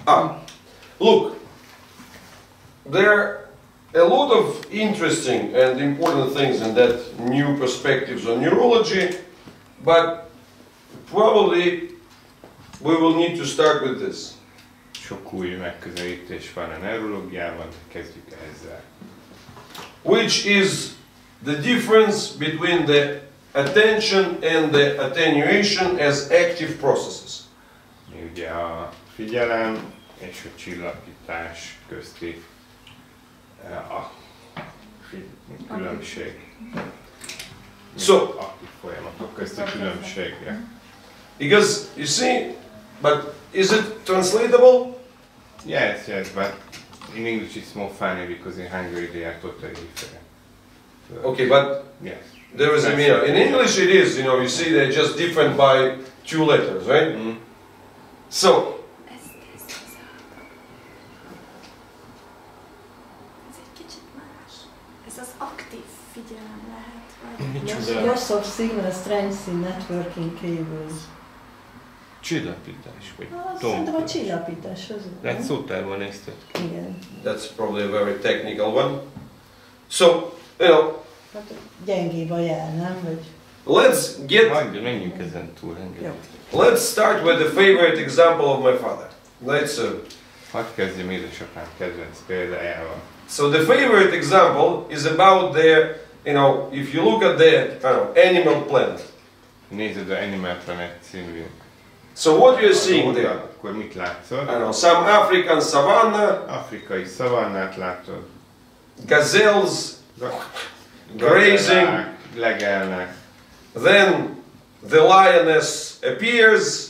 Look, there are a lot of interesting and important things in that new perspectives on neurology, but probably we will need to start with this. Sok új megközelítés van a neurológiában, kezdjük ezzel. Which is the difference between the attention and the attenuation as active processes. Ugye a figyelem és a csillapítás közti a különbség. So, aktív folyamatok közti különbség. Because you see, but is it translatable? Yes, but in English it's more funny because in Hungary they are totally different. Okay, but yes, there is a meaning. In English it is, you see they're just different by 2 letters, right? Mm-hmm. So, Loss of signal strength in networking cables. Csillapítás, vagy Szerintem a csillapítás az. Tehát szótárban nézted. Igen. that's probably a very technical one. So, Hát gyengébb a jel, nem? Vagy... let's get... Menjünk ezen túl. Let's start with the favorite example of my father. Hadd kezdjem édesapám kedvenc példájával. So the favorite example is about the, if you look at the Animal Planet. Nézed a Animal Planet című. So what you're seeing there? Akkor mit látszol? Some African savanna. Afrikai szavannát látod. Gazelles grazing. Legelnek. Then the lioness appears.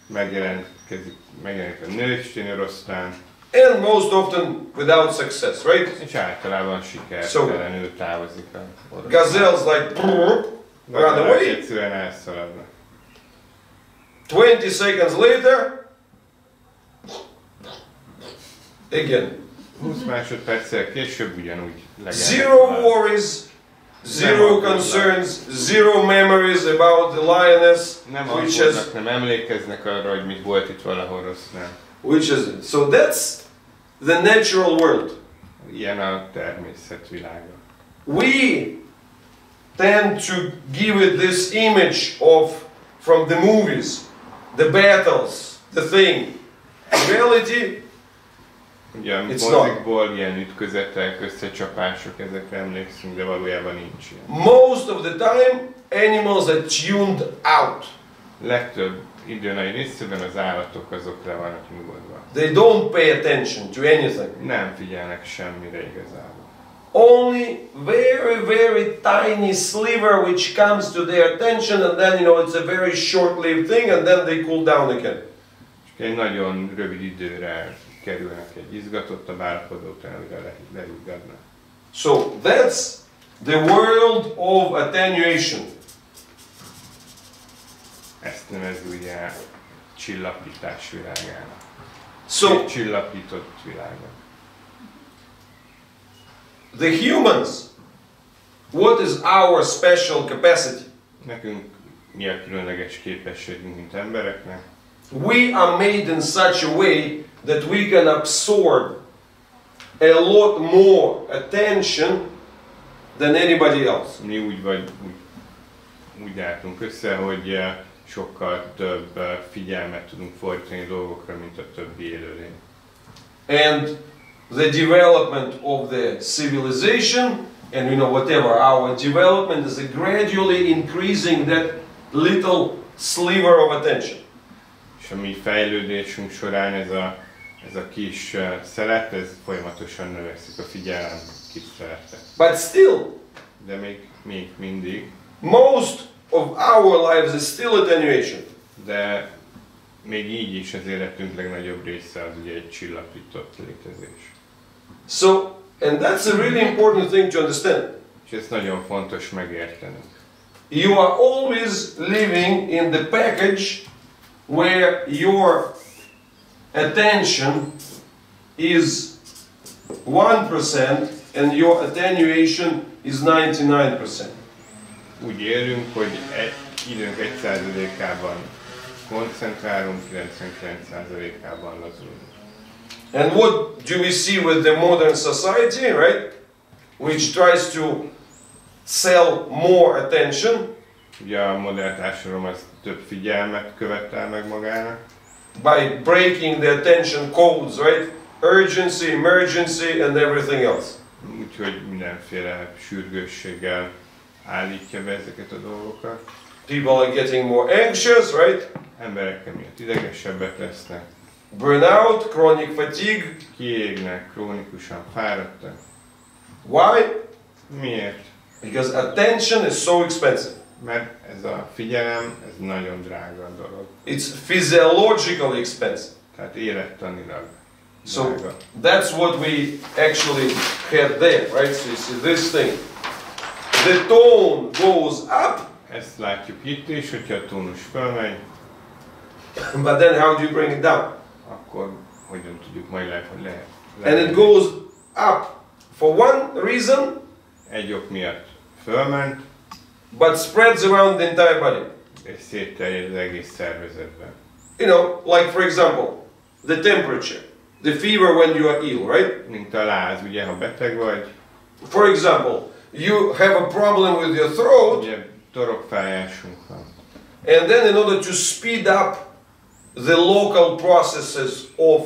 Megjelenik a nőstény oroszlán. And most often without success, right? És általában sikertelenül távozik a oroszlán. Gazelles like run away. Egyszerűen elszaladnak. 20 seconds later, again. 20 másodperccel később ugyanúgy legelnek. Zero worries, zero concerns, zero memories about the lioness, nem which has... nem emlékeznek arra, hogy mit volt itt valahol oroszlán. Which is it? So that's the natural world. Ilyen a természet világa. We tend to give it this image from the movies, the battles, the thing. In reality, ugye a mozikból ilyen ütközetek, összecsapások, ezekre emlékszünk, de valójában nincs ilyen. Most of the time, animals are tuned out. Legtöbb idő nagy részében az állatok azok le vannak nyugodva. They don't pay attention to anything. Nem figyelnek semmire igazából. Only very, very tiny sliver which comes to their attention, and then it's a very short-lived thing, and then they cool down again. És egy nagyon rövid időre kerülnek egy izgatottabb állapotba, utána újra lenyugodnak. So that's the world of attenuation. Ezt nevezi ugye csillapítás világának. So csillapított világa. the humans, what is our special capacity? Nekünk mi a különleges képességünk, mint embereknek? We are made in such a way that we can absorb a lot more attention than anybody else. Mi úgy álltunk össze, hogy sokkal több figyelmet tudunk fordítani dolgokra, mint a többi élőlény. And the development of the civilization, and whatever our development is gradually increasing that little sliver of attention. És a mi fejlődésünk során ez a kis szelet, ez folyamatosan növekszik, a figyelem kis szelete. But still, de még mindig, most of our lives is still attenuation. De még így is az életünk legnagyobb része az ugye egy csillapított létezés. So, and that's a really important thing to understand. És ez nagyon fontos megértenünk. You are always living in the package where your attention is 1% and your attenuation is 99%. Úgy élünk, hogy időnk 1%-ában koncentrálunk, 99%-ában lazulunk. And what do we see with the modern society, right? Which tries to sell more attention. Ugye a modern társadalom az több figyelmet követel meg magának. By breaking the attention codes, right? Urgency, emergency, and everything else. Úgyhogy mindenféle sürgősséggel állítja be ezeket a dolgokat. People are getting more anxious, right? Emberek emiatt idegesebbek lesznek. Burnout, chronic fatigue. Kiégnek, krónikusan fáradtak. Why? Miért? Because attention is so expensive. Mert ez a figyelem, ez nagyon drága dolog. It's physiologically expensive. Tehát élettanilag So drága. that's what we actually had there, right? So you see this thing. The tone goes up. Ezt látjuk itt is, hogyha a tónus fölmegy, But then how do you bring it down? akkor hogyan tudjuk majd le. And it goes up for one reason, Egy ok miatt fölment, but spreads around the entire body. és szétterjed az egész szervezetben. You know, like for example, the temperature, the fever when you are ill, right? Mint a láz, ugye, ha beteg vagy, For example, you have a problem with your throat, ugye torokfájásunk van. and then in order to speed up the local processes of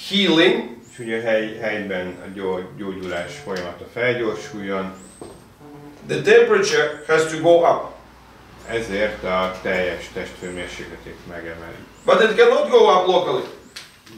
healing, És ugye helyben a gyógyulás folyamata felgyorsuljon, the temperature has to go up. ezért a teljes testhőmérsékletét megemeli. But it cannot go up locally.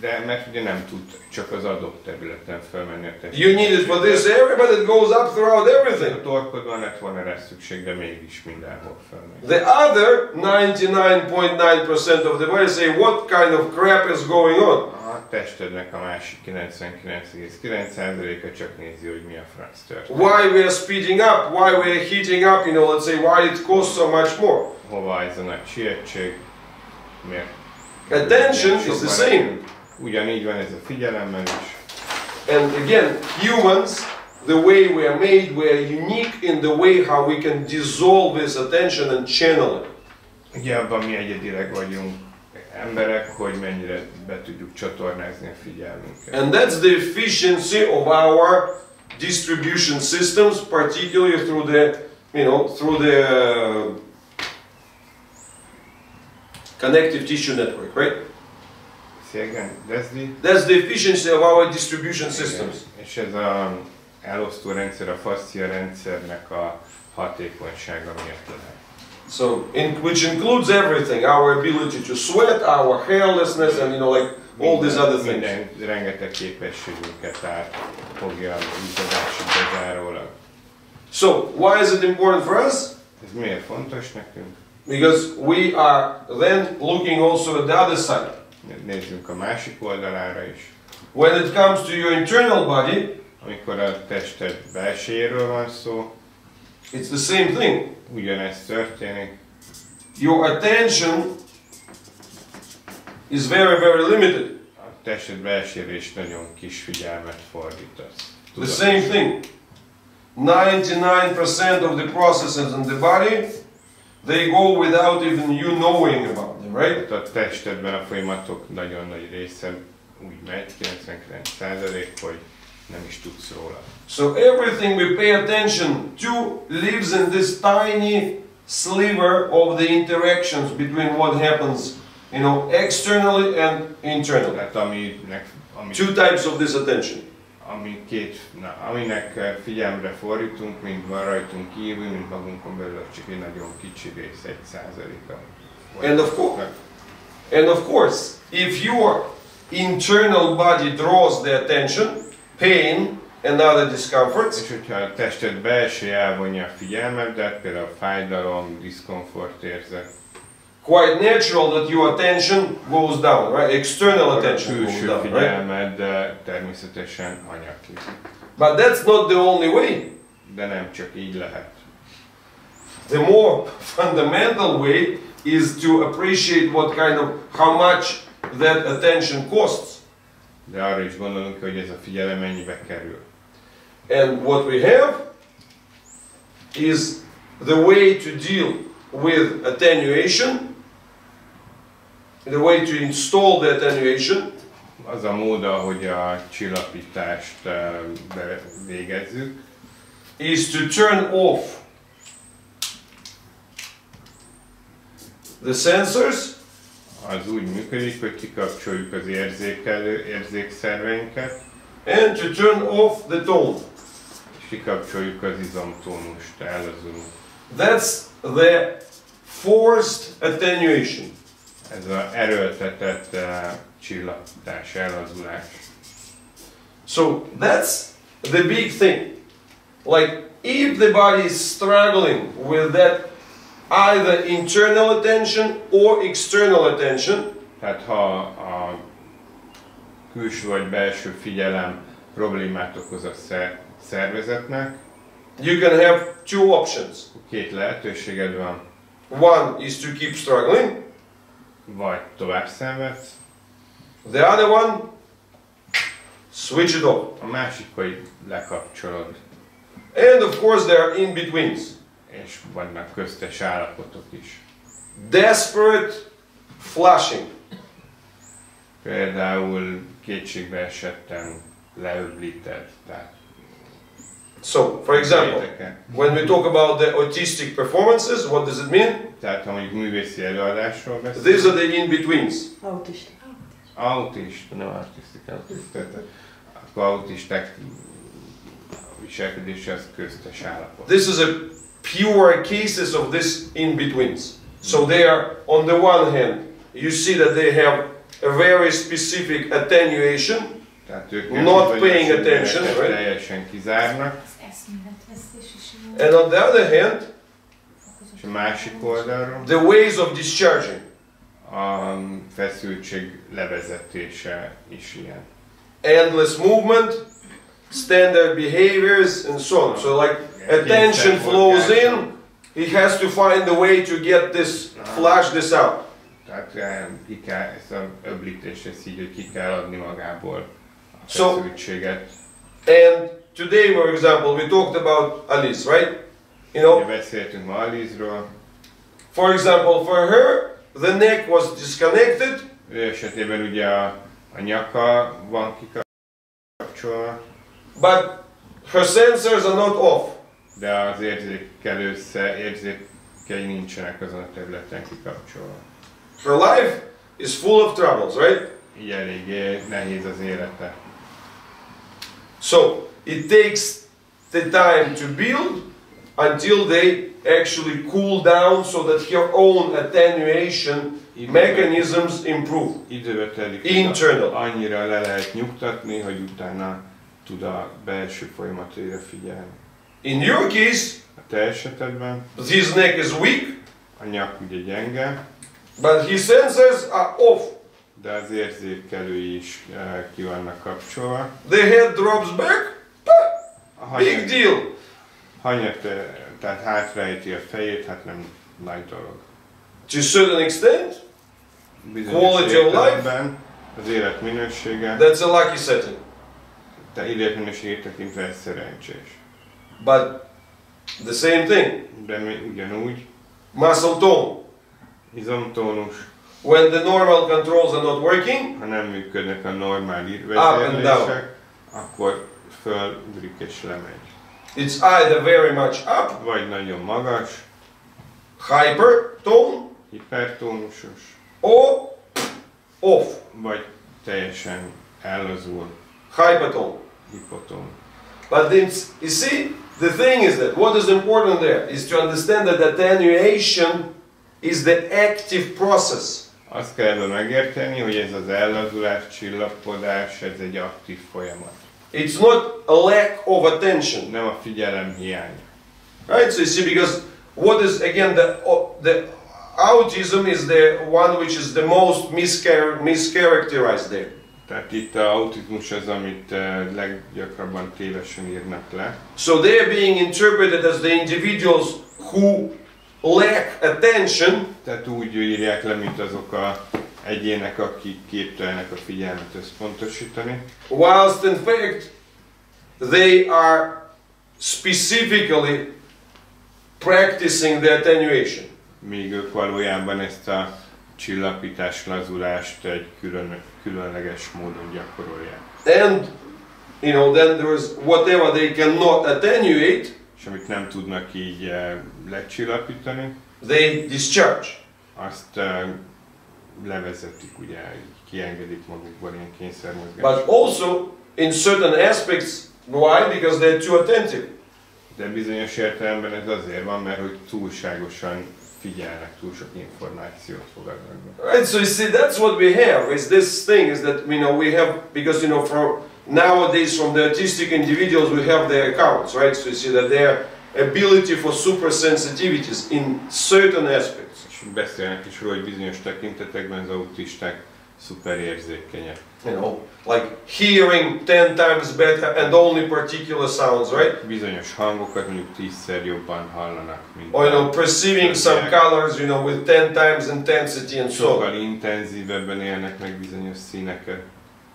De mert ugye nem tud csak az adott területen felmenni a You need it for this area, but it goes up throughout A everything. torkodban lett volna rá szükség, de mégis mindenhol felmegy. The other 99.9% of the body say, what kind of crap is going on? A testednek a másik 99,9%-a csak nézi, hogy mi a franc történik. Why we are speeding up? Why we are heating up? You know, let's say, why it costs so much more? Hova ez a nagy sietség? Miért? Attention is the same. Ugyanígy van ez a figyelemmel is. And again, humans, the way we are made, we are unique in the way how we can dissolve this attention and channel it. Ugye abban mi egyedileg vagyunk emberek, hogy mennyire be tudjuk csatornázni a figyelmünket. And that's the efficiency of our distribution systems, particularly through the, through the connective tissue network, right? Again, That's the efficiency of our distribution systems. És ez az elosztó rendszer, a fascia rendszernek a hatékonysága miatt lehet. So, which includes everything, our ability to sweat, our hairlessness, and like all these other things. Minden rengeteg képességünket átfogja az izzadásig bezárólag. So, why is it important for us? Ez miért fontos nekünk? Because we are then looking also at the other side. Nézzünk a másik oldalára is. When it comes to your internal body, amikor a tested belsejéről van szó, it's the same thing. Ugyanezt történik. Your attention is very, very limited. A tested belsejére is nagyon kis figyelmet fordítasz. The same thing. 99% of the processes in the body, they go without even you knowing about them, right? A testedben a folyamatok nagyon nagy része úgy megy, 99%, hogy nem is tudsz róla. So everything we pay attention to lives in this tiny sliver of the interactions between what happens, externally and internally. Tehát Two types of this attention. Aminek figyelmre fordítunk, mint van rajtunk kívül, mint magunkon belül, csak egy nagyon kicsi rész, 1%-a. And of course, if your internal body draws the attention, pain and other discomforts, és hogyha a tested belső elvonja a figyelmedet, például fájdalom, diszkomfort érzet, quite natural that your attention goes down, right? External attention goes down, right? figyelmed természetesen anyaglik. But that's not the only way. De nem csak így lehet. The more fundamental way is to appreciate how much that attention costs. De arra is gondolunk, hogy ez a figyelem mennyibe kerül. And what we have is the way to deal with attenuation, the way to install the attenuation. az a mód, ahogy a csillapítást végezzük, is to turn off the sensors az úgy működik, hogy kikapcsoljuk az érzékszerveinket, and to turn off the tone. és kikapcsoljuk az izomtónust, ellazulunk. That's the forced attenuation. Ez az erőltetett csillapítás, ellazulás. So that's the big thing. Like if the body is struggling with that either internal attention or external attention, Tehát ha a külső vagy belső figyelem problémát okoz a szervezetnek, you can have two options. két lehetőséged van. One is to keep struggling, Vagy tovább szenvedsz, the other one, switch it off. a másik, hogy lekapcsolod. And of course there are in-betweens. És vannak köztes állapotok is. Desperate flushing. Például kétségbe esetten leöblíted. So, for example, when we talk about the autistic performances, what does it mean? Tehát ha mondjuk művészi előadásról These beszélünk, are the in-betweens. Autista. autista, nem autisták, akkor autisták viselkedése az köztes állapot. This is a pure cases of this in-betweens. So they are, on the one hand, you see that they have a very specific attenuation, Tehát ők not paying attention, right? teljesen kizárnak, and on the other hand, és a másik oldalról the ways of discharging. a feszültség levezetése is ilyen. Endless movement, standard behaviors, and so on. So like attention flows in, he has to find a way to get this, flush this out. Tehát ki kell, ezt az öblítést ezt így, hogy ki kell adni magából a So- feszültséget. And today, for example, we talked about Alice, right? You know, Ugye beszéltünk ma Alice-ról, for example, for her, the neck was disconnected, ő esetében ugye a nyaka van kikapcsolva, but her sensors are not off. de az érzékei nincsenek azon a területen kikapcsolva. Her life is full of troubles, right? Így eléggé nehéz az élete. So it takes the time to build until they actually cool down so that her own attenuation mechanisms improve. Időbe telik, Internal. annyira le lehet nyugtatni, hogy utána tud a belső folyamataira figyelni. In your case, A te esetedben his neck is weak, a nyak ugye gyenge, but his sensors are off. de az érzékelői is ki vannak kapcsolva. The head drops back, A big deal. hanyat, tehát hátraejti a fejét, hát nem nagy dolog. To a certain extent, Bizonyos Quality of life? értelemben az élet minősége, that's a lucky setting. te életminőségét tekintve ez szerencsés. But the same thing, De ugyanúgy, muscle tone. izomtónus, When the normal controls are not working, ha nem működnek a normál and vezérlések, akkor fölugrik és lemegy. it's either very much up, Vagy nagyon magas, hypertone, hipertónusos, or off, vagy teljesen ellazul, hypertone. hipotón. But then, you see, the thing is that what is important there is to understand that attenuation is the active process. Azt kell ebben megérteni, hogy ez az ellazulás, csillapodás, ez egy aktív folyamat. It's not a lack of attention, Nem a figyelem hiány. right? So you see, because what is again the autism is the one which is the most mischaracterized there. Tehát itt az autizmus az, amit leggyakrabban tévesen írnak le. So they are being interpreted as the individuals who lack attention, Tehát úgy írják le, mint azok az egyének, akik képtelenek a figyelmet összpontosítani. whilst in fact they are specifically practicing the attenuation. Míg ők valójában ezt a csillapítás, lazulást egy különleges módon gyakorolják. And then there is whatever they cannot attenuate, És amit nem tudnak így lecsillapítani, they discharge. azt levezetik, ugye, így kiengedik magukból ilyen kényszermozgást. But also in certain aspects, why? Because they're too attentive. De bizonyos értelemben ez azért van, mert hogy túlságosan figyelnek, túl sok információt fogadnak be. Right, so you see, that's what we have. Is this thing is that we have, because from nowadays from the autistic individuals we have their accounts, right? So you see that their ability for super sensitivities in certain aspects. És beszélnek is róla, hogy bizonyos tekintetekben az autisták szuperérzékenyek. Like hearing 10 times better and only particular sounds, right? Bizonyos hangokat mondjuk 10-szer jobban hallanak, mint or perceiving some colors, with 10 times intensity and so on. Sokkal intenzívebben élnek meg bizonyos színeket.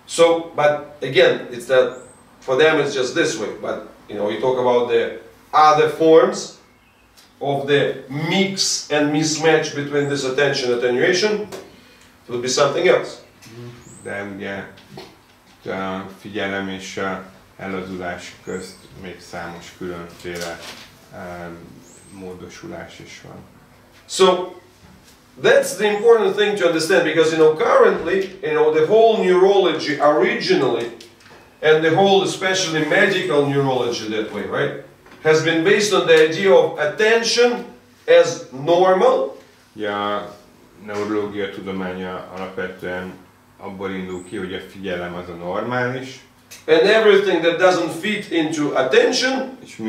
So, but again, it's that for them it's just this way. But we talk about the other forms of the mix and mismatch between this attention attenuation. It would be something else. De ugye a figyelem és a ellazulás közt még számos különféle módosulás is van. So that's the important thing to understand, because currently the whole neurology originally, and the whole especially medical neurology that way, right, has been based on the idea of attention as normal. Ja, a neurológia tudománya alapvetően abból indul ki, hogy a figyelem az a normális. And everything that doesn't fit into attention, és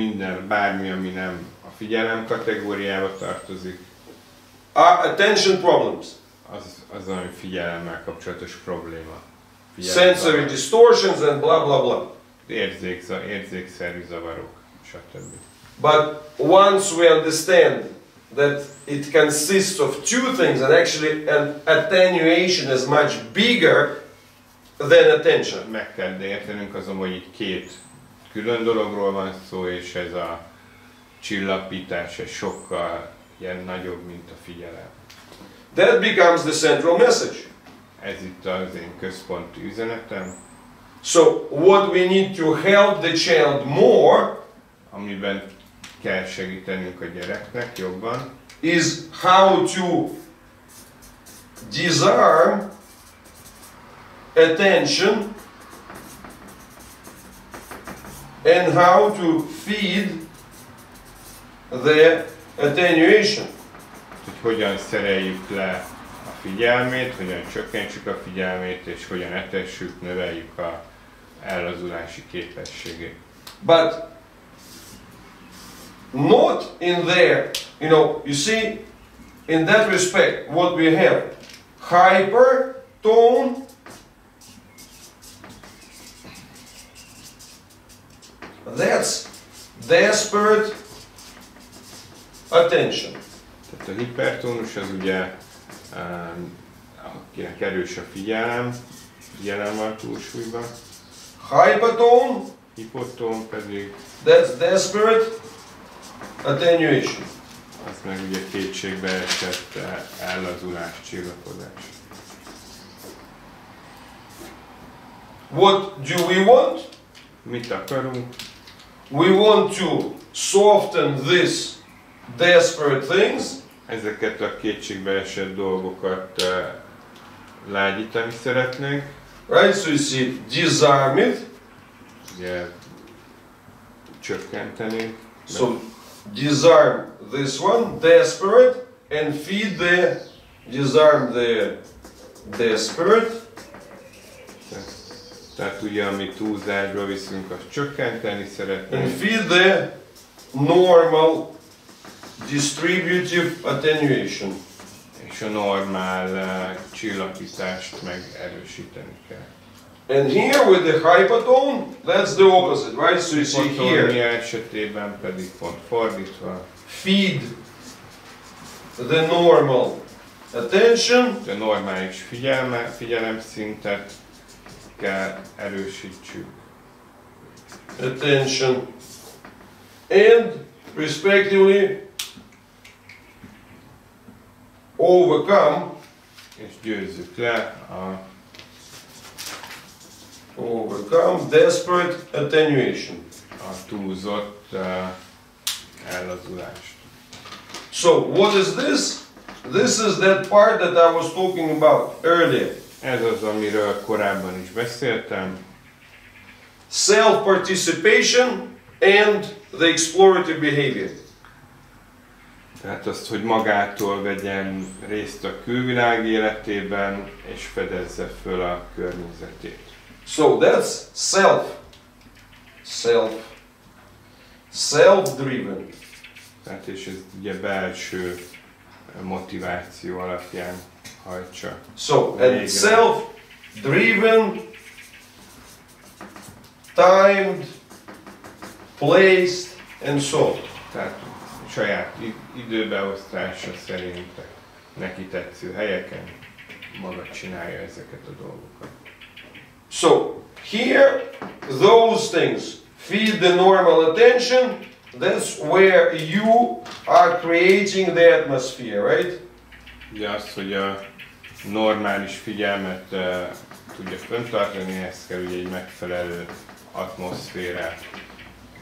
bármi, ami nem a figyelem kategóriába tartozik, are attention problems. Az ami figyelemmel kapcsolatos probléma. Sensory distortions and blah blah blah. Érzékszervi zavarok, stb. But once we understand that it consists of two things, and actually an attenuation is much bigger than attention. Meg kell értenünk azon, hogy itt két külön dologról van szó, és ez a csillapítás sokkal nagyobb, mint a figyelem. That becomes the central message. Ez itt az én központi üzenetem. So what we need to help the child more, amiben kell segítenünk a gyereknek jobban, is how to disarm attention and how to feed the attenuation. Hogy hogyan szereljük le a figyelmét, hogyan csökkentsük a figyelmét, és hogyan etessük, növeljük a ellazulási képességét. But not in there, you see, in that respect, what we have, hypertone, that's desperate attention. Tehát a hipertónus az ugye, akinek erős a figyelem van túlsúlyban. Hypertone, hipotón pedig, that's desperate attenuation. az meg ugye kétségbe esett ellazulás, csillapodás. What do we want? Mit akarunk? We want to soften this desperate things. Ezeket a kétségbe esett dolgokat lágyítani szeretnénk. Right, so you see, disarm it. Ugye csökkenteni. So disarm this one, desperate, and feed disarm the desperate. Tehát ugye, amit túlzásba viszünk, azt csökkenteni szeretnénk. And feed the normal distributive attenuation. És a normál csillapítást meg erősíteni kell. And here with the hypotone, that's the opposite, right? So you see here, esetében pedig pont fordítva. feed the normal attention. A normális figyelemszintet kell erősítsük. Attention. And respectively overcome És győzzük le a overcome desperate attenuation. A túlzott ellazulást. So, what is this? This is that part that I was talking about earlier. Ez az, amiről korábban is beszéltem. Self-participation and the explorative behavior. Tehát azt, hogy magától vegyen részt a külvilág életében, és fedezze föl a környezetét. So that's self-driven. Tehát és ez ugye belső motiváció alapján hajtsa. So, and self-driven, timed, placed, and so. Tehát saját időbeosztása szerint neki tetsző helyeken maga csinálja ezeket a dolgokat. So, here, those things feed the normal attention. That's where you are creating the atmosphere, right? Ugye az, hogy a normális figyelmet tudja fenntartani, ehhez kell ugye egy megfelelő atmoszférát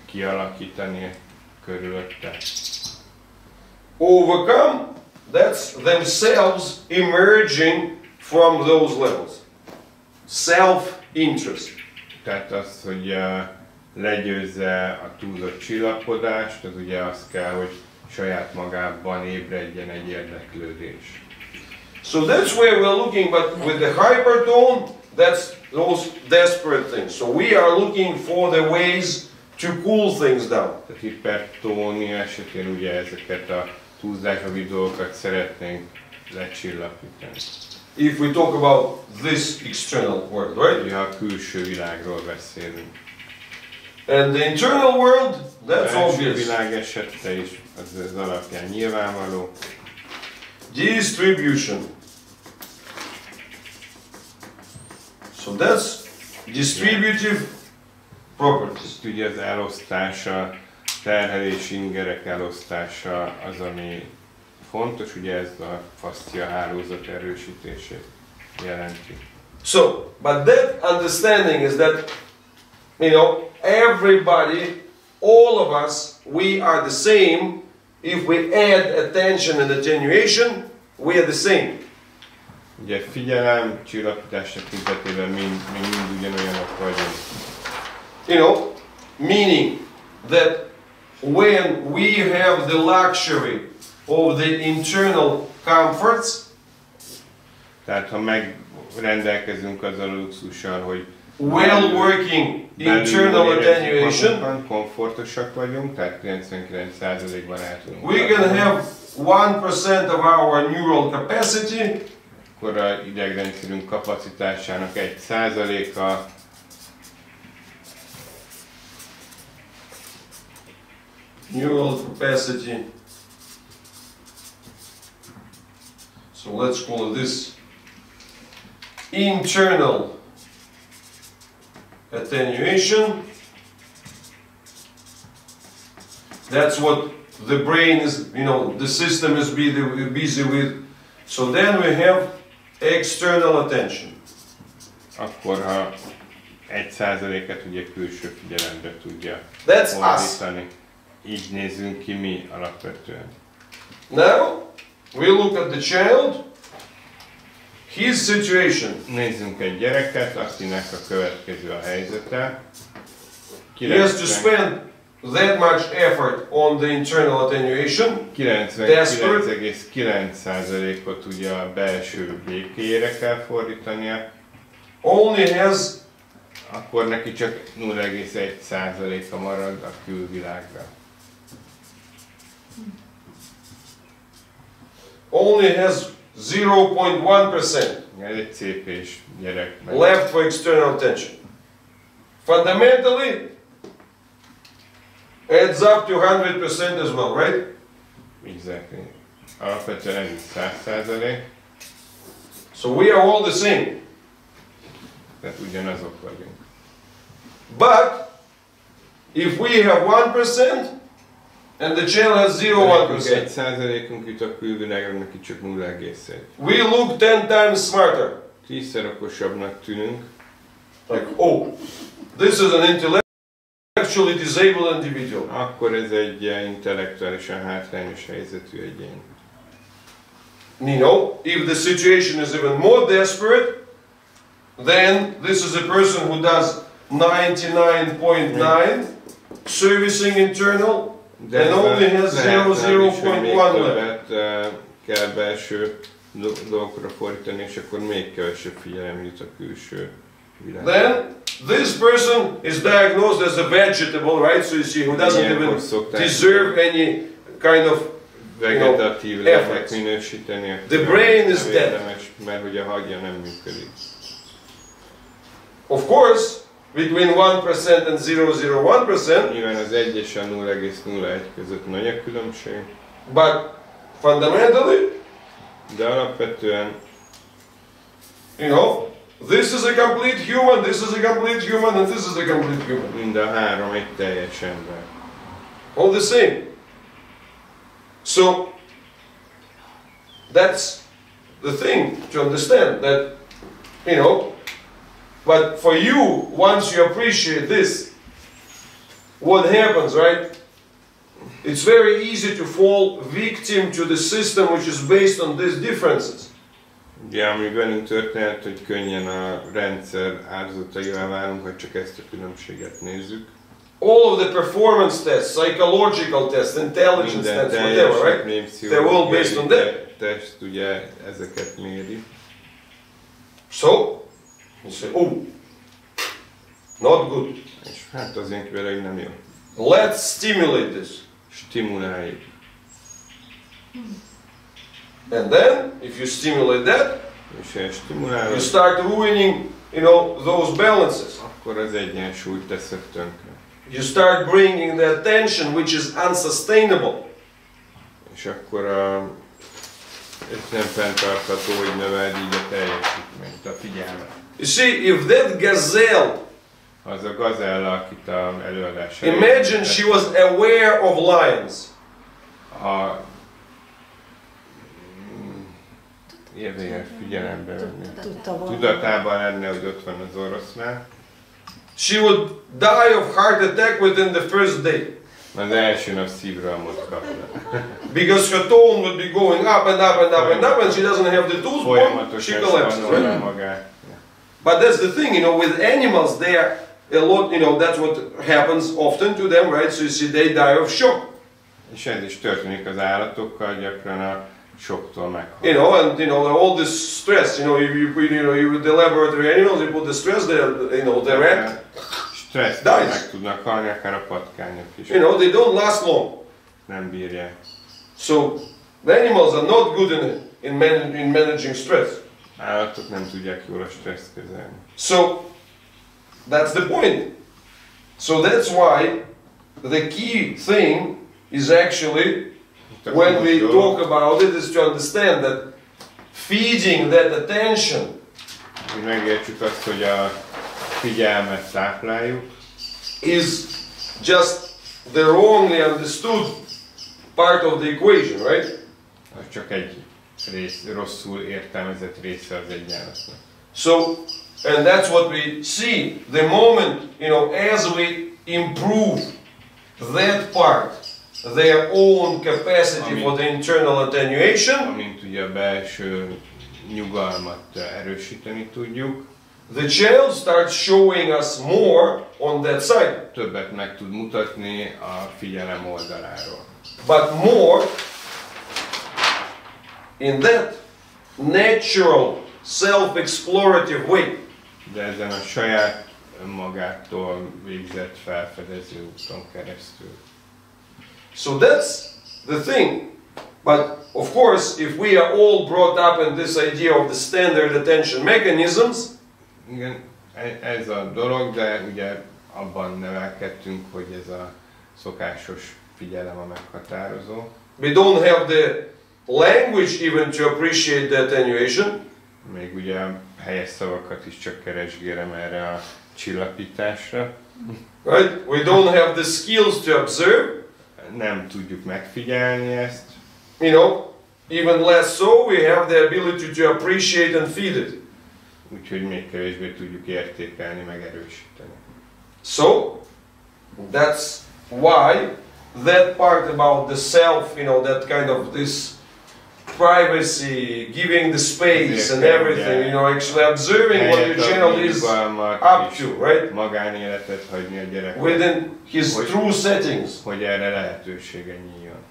kialakítani körülötte. Overcome, that's themselves emerging from those levels. Self-interest. Tehát az, hogy legyőzze a túlzott csillapodást, az ugye az kell, hogy saját magában ébredjen egy érdeklődés. So that's where we're looking, but with the hypertone, that's those desperate things. So we are looking for the ways to cool things down. Tehát hipertónia esetén ugye ezeket a túlzásbeli dolgokat szeretnénk lecsillapítani. If we talk about this external world, right? Ugye a külső világról beszélünk. And the internal world, that's A obvious. világ esete is az alapján nyilvánvaló. Distribution. So that's distributive properties. Ugye az elosztása, terhelési ingerek elosztása az, ami fontos, ugye ez a fascia hálózat erősítését jelenti. So, but that understanding is that, everybody, all of us, we are the same. If we add attention and attenuation, we are the same. Ugye figyelem, csillapítás tekintetében mi mind ugyanolyanok vagyunk. Meaning that when we have the luxury of the internal comforts, tehát ha megrendelkezünk azzal a luxussal, hogy well-working internal attenuation, komfortosak vagyunk, tehát 99%-ban el tudunk. we're going to have 1% of our neural capacity, akkor a idegrendszerünk kapacitásának 1%-a neural capacity. So let's call it this internal attenuation. That's what the brain is, the system is busy with. So then we have external attention. Akkor ha 1%-et ugye külső figyelembe tudja That's fordítani. Így nézzünk ki mi alapvetően. Now we look at the child, his situation. Nézzünk egy gyereket, akinek a következő a helyzete. He has to spend that much effort on the internal attenuation. 99,9%-ot ugye a belső békéjére kell fordítania. Only has akkor neki csak 0,1%-a marad a külvilágra. only has 0.1% Ez egy CP-s gyerek. left for external attention. Fundamentally, adds up to 100% as well, right? Exactly. Alapvetően ez is 100%. So we are all the same. Tehát ugyanazok vagyunk. But if we have 1% and the child has 0.1%. 1%-unk jut a külvilágra, neki csak 0,1. We look 10 times smarter. 10-szer okosabbnak tűnünk. Like, oh, this is an intellectually disabled individual. Akkor ez egy intellektuálisan hátrányos helyzetű egyén. You know, if the situation is even more desperate, then this is a person who does 99.9 servicing internal and only has 0.1 left. Kell belső dolgokra fordítani, és akkor még kevesebb figyelem jut a külső világra. Then this person is diagnosed as a vegetable, right? So you see, who doesn't even deserve any kind of vegetatív léleknek minősíteni. The brain is dead. Mert hogy a hagya nem működik. Of course, between 1% and 0.01%. Nyilván az 1 és a 0,01 között nagy a különbség. But fundamentally, de alapvetően, you know, this is a complete human, this is a complete human, and this is a complete human. Mind a három egy teljes ember. All the same. So that's the thing to understand, that, you know, but for you, once you appreciate this, what happens, right? It's very easy to fall victim to the system which is based on these differences. Ugye, ami velünk történt, hogy könnyen a rendszer áldozataivá válunk, ha csak ezt a különbséget nézzük. All of the performance tests, psychological tests, intelligence tests, whatever, right? They're all based on that. Test ugye ezeket méri. So, you say, oh, not good. És hát azért vele nem jó. Let's stimulate this. Stimuláljuk. And then, if you stimulate that, you start ruining, you know, those balances. Akkor az egyensúlyt teszed tönkre. You start bringing the attention which is unsustainable. És akkor ez nem fenntartható, hogy növeld így a teljesítményt, a figyelmet. You see, if that gazelle, az a gazella, akit a előadása. Imagine she was aware of lions. Érdekel figyelembe venni. Tudatában lenne, hogy ott van az oroszlán. She would die of heart attack within the first day. Az első nap szívrohamot kapna. Because her tone would be going up and up and up and up, and she doesn't have the tools, she collapses, right? But that's the thing, you know, with animals, they are a lot, you know, that's what happens often to them, right? So you see, they die of shock. És ez is történik az állatokkal, gyakran a shocktól meghalnak. You know, and you know, all this stress, you know, you the laboratory animals, you put the stress there, you know, the rat stressztől meg tudnak halni, akár a patkányok is. You know, they don't last long. Nem bírják. So, the animals are not good in managing stress. Állatok nem tudják jól a stresszt kezelni. So, that's the point. So that's why the key thing is actually, when we talk about it, is to understand that feeding that attention, hogy megértsük azt, hogy a figyelmet tápláljuk, is just the wrongly understood part of the equation, right? Az csak egy rosszul értelmezett része az egyenletnek. So, and that's what we see. The moment, you know, as we improve that part, their own capacity for the internal attenuation, amint ugye a belső nyugalmat erősíteni tudjuk, the child starts showing us more on that side. Többet meg tud mutatni a figyelem oldaláról. But more in that natural, self-explorative way. De ezen a saját önmagától végzett felfedező úton keresztül. So that's the thing. But of course, if we are all brought up in this idea of the standard attention mechanisms, igen, ez a dolog, de ugye abban nevelkedtünk, hogy ez a szokásos figyelem a meghatározó. We don't have the language even to appreciate the attenuation. Még ugye helyes szavakat is csak keresgélem erre a csillapításra. Right? We don't have the skills to observe. nem tudjuk megfigyelni ezt. You know, even less so, we have the ability to appreciate and feed it. Úgyhogy még kevésbé tudjuk értékelni, megerősíteni. So, that's why that part about the self, you know, that kind of this privacy, giving the space and everything, you know, actually observing what your child is up to, right? Magánéletet hagyni a gyereknek. Within his true settings. Hogy erre lehetősége nyíljon.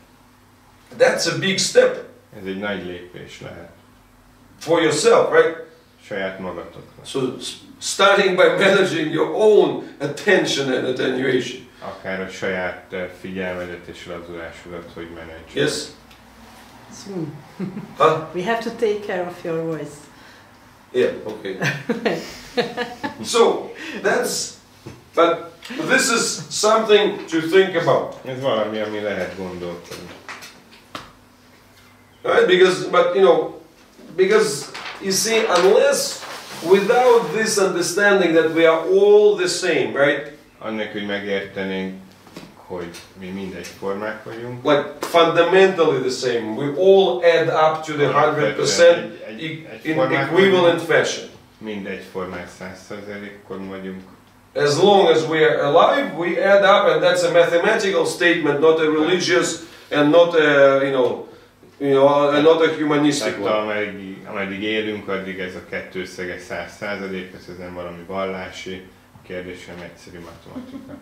That's a big step. Ez egy nagy lépés lehet. For yourself, right? Saját magatokra. So, starting by managing your own attention and attenuation. Akár a saját figyelmedet és lazulásodat, hogy menedzsd. Yes? We have to take care of your voice. Yeah, okay. So, but this is something to think about. Ez valami, ami lehet gondolkodni. Right? But you know, because you see, unless without this understanding that we are all the same, right? Annak, hogy megértenénk, hogy mi mindegyformák vagyunk. Like fundamentally the same. We all add up to the 100% in equivalent fashion. Mindegyformák 100%-on vagyunk. As long as we are alive, we add up, and that's a mathematical statement, not a religious and not a not a humanistic one. Ameddig élünk, addig ez a kettőszege 100%, ez nem valami vallási kérdés, hanem egyszerű matematika.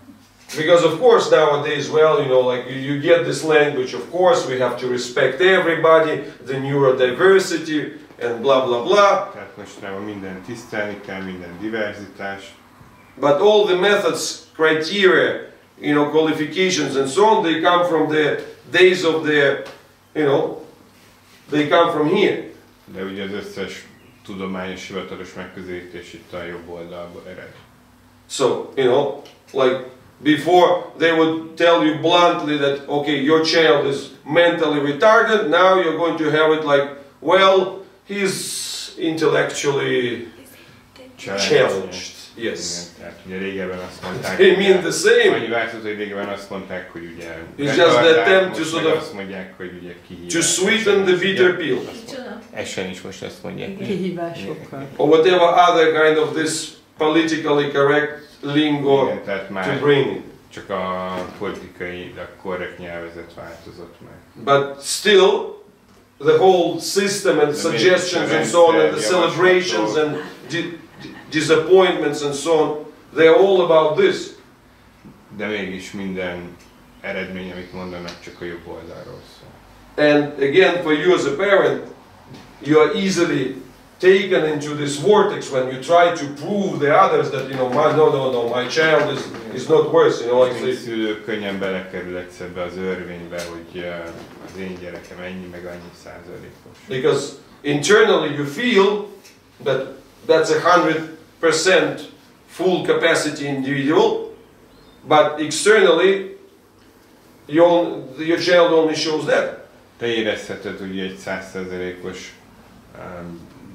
Because of course nowadays, well, you know, like you get this language, of course we have to respect everybody, the neurodiversity, and blah blah blah. Tehát mostanában minden tisztelni kell, minden diverzitás. But all the methods, criteria, you know, qualifications and so on, they come from the days of the, you know, they come from here. De ugye az összes tudományos hivatalos megközelítés itt a jobb oldalból ered. So, you know, like before they would tell you bluntly that, okay, your child is mentally retarded, now you're going to have it like, well, he's intellectually challenged. Yes. Igen, tehát ugye régebben azt mondták, They mean the same. annyi változott, hogy régebben azt mondták, hogy ugye It's just the attempt to sort of azt mondják, hogy ugye kihívás. to sweeten the bitter pill. Essen is most azt mondják. Kihívásokkal. Or whatever other kind of this politically correct lingo Igen, tehát már to bring. csak a politikai, a korrekt nyelvezet változott meg. But still, the whole system and suggestions and so on, and the celebrations and disappointments and so on, they're all about this. De mégis minden eredmény, amit mondanak, csak a jobb oldalról szól. And again, for you as a parent, you are easily taken into this vortex when you try to prove the others that, you know, my child is not worse, you know, like Mint szülő könnyen belekerülhetsz ebbe az örvénybe, hogy az én gyerekem ennyi meg annyi százalékos. Because internally you feel that that's 100% full capacity individual, but externally your child only shows that. Te érezheted, hogy egy 100%-os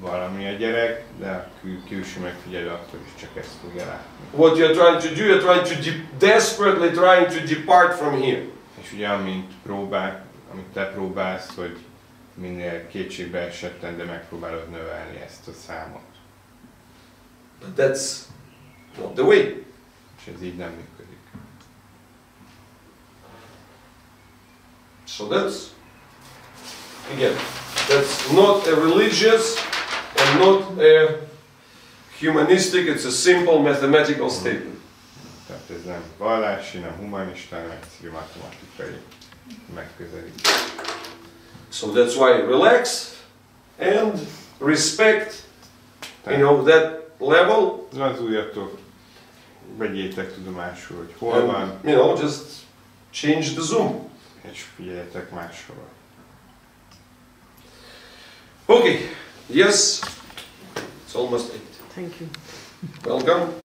valami a gyerek, de a külső megfigyelő akkor is csak ezt fogja látni. What you're trying to do, you're trying to desperately trying to depart from here. És ugye amit te próbálsz, hogy minél kétségbe esetten, de megpróbálod növelni ezt a számot. But that's not the way. És ez így nem működik. So that's not a religious and not a humanistic, it's a simple mathematical statement. Tehát ez nem vallási, nem humanista, hanem egyszerű matematikai megközelítés. So that's why relax and respect, you know, that level. Lazuljatok, vegyétek tudomásul, hogy hol van. You know, just change the zoom. És figyeljetek máshol. Okay, yes, it's almost 8. Thank you. Welcome.